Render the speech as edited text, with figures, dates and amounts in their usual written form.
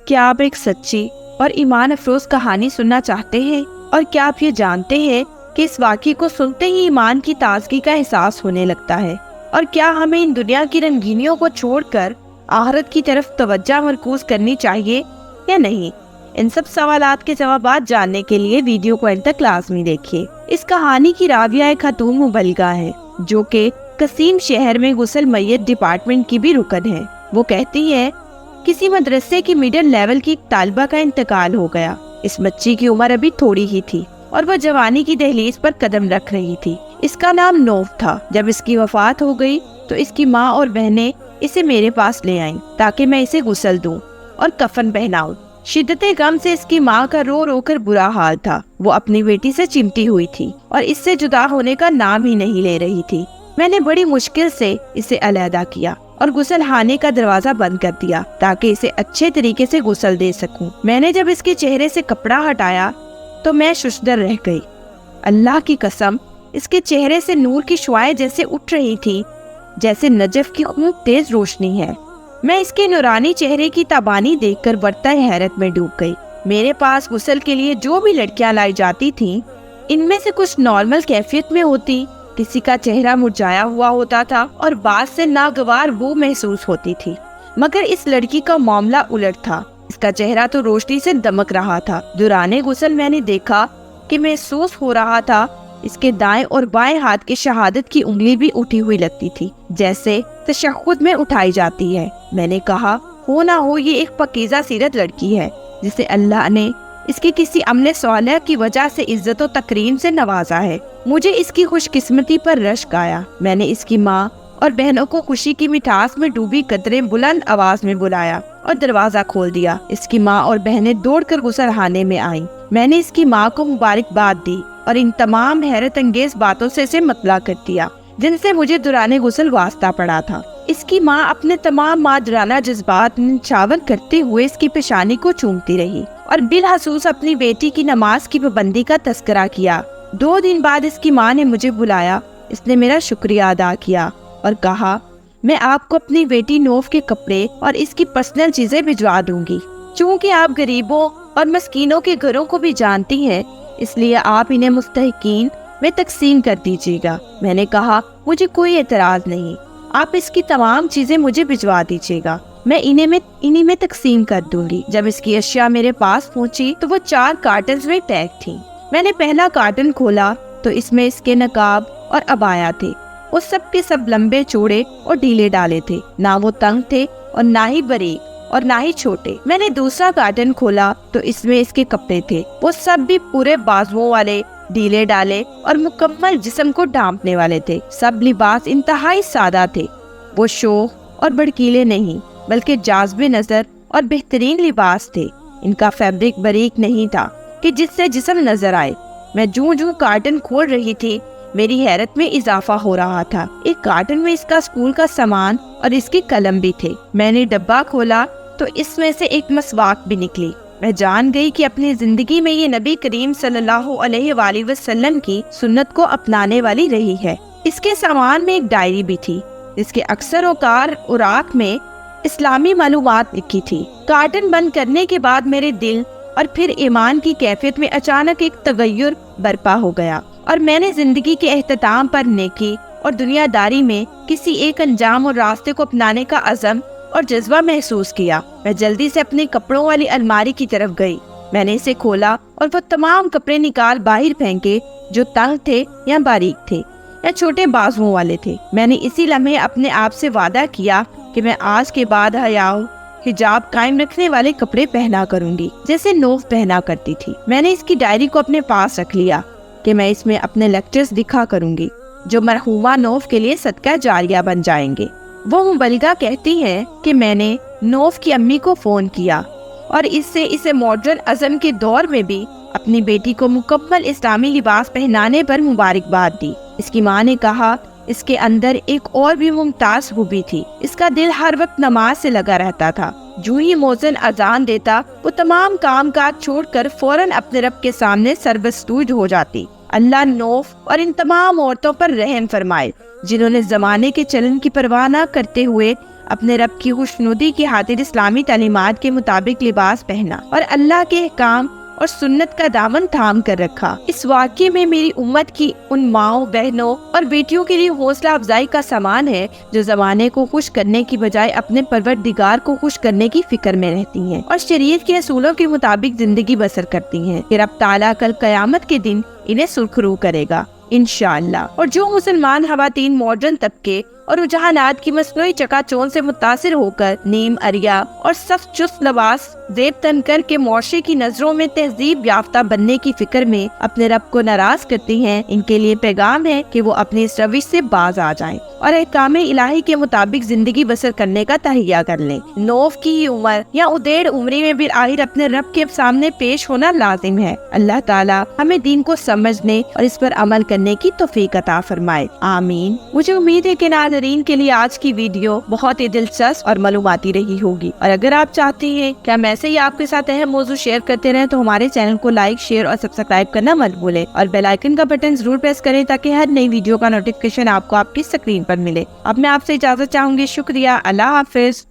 کیا آپ ایک سچی اور ایمان افروز کہانی سننا چاہتے ہیں؟ اور کیا آپ یہ جانتے ہیں کہ اس واقعے کو سنتے ہی ایمان کی تازگی کا احساس ہونے لگتا ہے؟ اور کیا ہمیں ان دنیا کی رنگینیوں کو چھوڑ کر آخرت کی طرف توجہ مرکوز کرنی چاہیے یا نہیں؟ ان سب سوالات کے جوابات جاننے کے لیے ویڈیو کو اینڈ تک لازمی دیکھیے۔ اس کہانی کی راویہ ایک خاتون مبلغہ ہے جو کہ قصیم شہر میں غسل میت ڈپارٹمنٹ کی بھی رکن ہے۔ وہ کہتی ہے کسی مدرسے کی میڈل لیول کی ایک طالبہ کا انتقال ہو گیا۔ اس بچی کی عمر ابھی تھوڑی ہی تھی اور وہ جوانی کی دہلیز پر قدم رکھ رہی تھی۔ اس کا نام نوف تھا۔ جب اس کی وفات ہو گئی تو اس کی ماں اور بہنیں اسے میرے پاس لے آئیں تاکہ میں اسے غسل دوں اور کفن پہناؤں۔ شدت غم سے اس کی ماں کا رو رو کر برا حال تھا۔ وہ اپنی بیٹی سے چمٹی ہوئی تھی اور اس سے جدا ہونے کا نام ہی نہیں لے رہی تھی۔ میں نے بڑی مشکل سے اسے علیحدہ کیا اور غسل خانے کا دروازہ بند کر دیا تاکہ اسے اچھے طریقے سے غسل دے سکوں۔ میں نے جب اس کے چہرے سے کپڑا ہٹایا تو میں ششدر رہ گئی۔ اللہ کی قسم، اس کے چہرے سے نور کی شعاعیں جیسے اٹھ رہی تھی، جیسے نجف کی خوب تیز روشنی ہے۔ میں اس کے نورانی چہرے کی تابانی دیکھ کر برتہ حیرت میں ڈوب گئی۔ میرے پاس غسل کے لیے جو بھی لڑکیاں لائی جاتی تھیں، ان میں سے کچھ نارمل کیفیت میں ہوتی، کسی کا چہرہ مرجھایا ہوا ہوتا تھا اور بعض سے ناگوار بو محسوس ہوتی تھی، مگر اس لڑکی کا معاملہ الٹ تھا۔ اس کا چہرہ تو روشنی سے دمک رہا تھا۔ دوران غسل میں نے دیکھا کہ محسوس ہو رہا تھا اس کے دائیں اور بائیں ہاتھ کی شہادت کی انگلی بھی اٹھی ہوئی لگتی تھی، جیسے تشہد میں اٹھائی جاتی ہے۔ میں نے کہا ہو نہ ہو یہ ایک پاکیزہ سیرت لڑکی ہے جسے اللہ نے اس کی کسی عمل صالح کی وجہ سے عزت و تکریم سے نوازا ہے۔ مجھے اس کی خوش قسمتی پر رشک آیا۔ میں نے اس کی ماں اور بہنوں کو خوشی کی مٹھاس میں ڈوبی قدریں بلند آواز میں بلایا اور دروازہ کھول دیا۔ اس کی ماں اور بہنیں دوڑ کر غسل خانے میں آئیں۔ میں نے اس کی ماں کو مبارکباد دی اور ان تمام حیرت انگیز باتوں سے اسے مطلع کر دیا جن سے مجھے دوران غسل واسطہ پڑا تھا۔ اس کی ماں اپنے تمام مادرانہ جذبات نچھاور کرتے ہوئے اس کی پیشانی کو چومتی رہی اور بالخصوص اپنی بیٹی کی نماز کی پابندی کا تذکرہ کیا۔ 2 دن بعد اس کی ماں نے مجھے بلایا۔ اس نے میرا شکریہ ادا کیا اور کہا میں آپ کو اپنی بیٹی نوف کے کپڑے اور اس کی پرسنل چیزیں بھجوا دوں گی۔ چونکہ آپ غریبوں اور مسکینوں کے گھروں کو بھی جانتی ہیں، اس لیے آپ انہیں مستحقین میں تقسیم کر دیجیے گا۔ میں نے کہا مجھے کوئی اعتراض نہیں، آپ اس کی تمام چیزیں مجھے بھجوا دیجیے گا، میں انہیں میں تقسیم کر دوں گی۔ جب اس کی اشیاء میرے پاس پہنچی تو وہ 4 کارٹنز میں پیک تھیں۔ میں نے پہلا کارٹن کھولا تو اس میں اس کے نقاب اور عبایا تھے۔ وہ سب کے سب لمبے چوڑے اور ڈھیلے ڈالے تھے، نہ وہ تنگ تھے اور نہ ہی باریک اور نہ ہی چھوٹے۔ میں نے دوسرا کارٹن کھولا تو اس میں اس کے کپڑے تھے۔ وہ سب بھی پورے بازوؤں والے، ڈھیلے ڈالے اور مکمل جسم کو ڈھانپنے والے تھے۔ سب لباس انتہائی سادہ تھے۔ وہ شوخ اور بھڑکیلے نہیں بلکہ جاذب نظر اور بہترین لباس تھے۔ ان کا فیبرک باریک نہیں تھا کہ جس سے جسم نظر آئے۔ میں جوں کارٹن کھول رہی تھی میری حیرت میں اضافہ ہو رہا تھا۔ ایک کارٹن میں اس کا اسکول کا سامان اور اس کی قلم بھی تھے۔ میں نے ڈبہ کھولا تو اس میں سے ایک مسواک بھی نکلی۔ میں جان گئی کہ اپنی زندگی میں یہ نبی کریم صلی اللہ علیہ وآلہ وسلم کی سنت کو اپنانے والی رہی ہے۔ اس کے سامان میں ایک ڈائری بھی تھی جس کے اکثر اوراق میں اسلامی معلومات لکھی تھی۔ کارٹن بند کرنے کے بعد میرے دل اور پھر ایمان کی کیفیت میں اچانک ایک تغیر برپا ہو گیا اور میں نے زندگی کے اختتام پر نیکی اور دنیا داری میں کسی ایک انجام اور راستے کو اپنانے کا عزم اور جذبہ محسوس کیا۔ میں جلدی سے اپنے کپڑوں والی الماری کی طرف گئی۔ میں نے اسے کھولا اور وہ تمام کپڑے نکال باہر پھینکے جو تنگ تھے یا باریک تھے یا چھوٹے بازوؤں والے تھے۔ میں نے اسی لمحے اپنے آپ سے وعدہ کیا کہ میں آج کے بعد حجاب قائم رکھنے والے کپڑے پہنا کروں گی جیسے نوف پہنا کرتی تھی۔ میں نے اس کی ڈائری کو اپنے پاس رکھ لیا کہ میں اس میں اپنے لیکچرز دکھا کروں گی جو مرحومہ نوف کے لیے صدقہ جاریہ بن جائیں گے۔ وہ مبلغہ کہتی ہے کہ میں نے نوف کی امی کو فون کیا اور اسے ماڈرن ازم کے دور میں بھی اپنی بیٹی کو مکمل اسلامی لباس پہنانے پر مبارکباد دی۔ اس کی ماں نے کہا اس کے اندر ایک اور بھی ممتاز خوبی تھی، اس کا دل ہر وقت نماز سے لگا رہتا تھا۔ جو ہی مؤذن اذان دیتا وہ تمام کام کاج چھوڑ کر فوراً اپنے رب کے سامنے سربستوج ہو جاتی۔ اللہ نوف اور ان تمام عورتوں پر رحم فرمائے جنہوں نے زمانے کے چلن کی پرواہ نہ کرتے ہوئے اپنے رب کی خوشنودی کی خاطر اسلامی تعلیمات کے مطابق لباس پہنا اور اللہ کے احکام اور سنت کا دامن تھام کر رکھا۔ اس واقعے میں میری امت کی ان ماؤں، بہنوں اور بیٹیوں کے لیے حوصلہ افزائی کا سامان ہے جو زمانے کو خوش کرنے کی بجائے اپنے پروردگار کو خوش کرنے کی فکر میں رہتی ہیں اور شریعت کے اصولوں کے مطابق زندگی بسر کرتی ہیں کہ رب تعالیٰ کل قیامت کے دن انہیں سرخرو کرے گا انشاءاللہ۔ اور جو مسلمان خواتین ماڈرن طبقے اور رجحانات کی مصنوعی چکا چوند سے متاثر ہو کر نیم اریا اور سخت چست لباس زیب تن کر کے معاشرے کی نظروں میں تہذیب یافتہ بننے کی فکر میں اپنے رب کو ناراض کرتی ہیں، ان کے لیے پیغام ہے کہ وہ اپنی اس روش سے باز آ جائیں اور احکام الہی کے مطابق زندگی بسر کرنے کا تہیہ کر لیں۔ نوف کی ہی عمر یا ادیڑ عمری میں بالآخر اپنے رب کے سامنے پیش ہونا لازم ہے۔ اللہ تعالیٰ ہمیں دین کو سمجھنے اور اس پر عمل کرنے کی توفیق عطا فرمائے، آمین۔ مجھے امید ہے کہ ناظرین کے لیے آج کی ویڈیو بہت ہی دلچسپ اور معلوماتی رہی ہوگی، اور اگر آپ چاہتے ہیں کہ ہم ایسے ہی آپ کے ساتھ اہم موضوع شیئر کرتے رہیں تو ہمارے چینل کو لائک، شیئر اور سبسکرائب کرنا مت بھولیں اور بیل آئیکن کا بٹن ضرور پریس کریں تاکہ ہر نئی ویڈیو کا نوٹیفیکیشن آپ کو آپ کی اسکرین پر ملے۔ اب میں آپ سے اجازت چاہوں گی، شکریہ، اللہ حافظ۔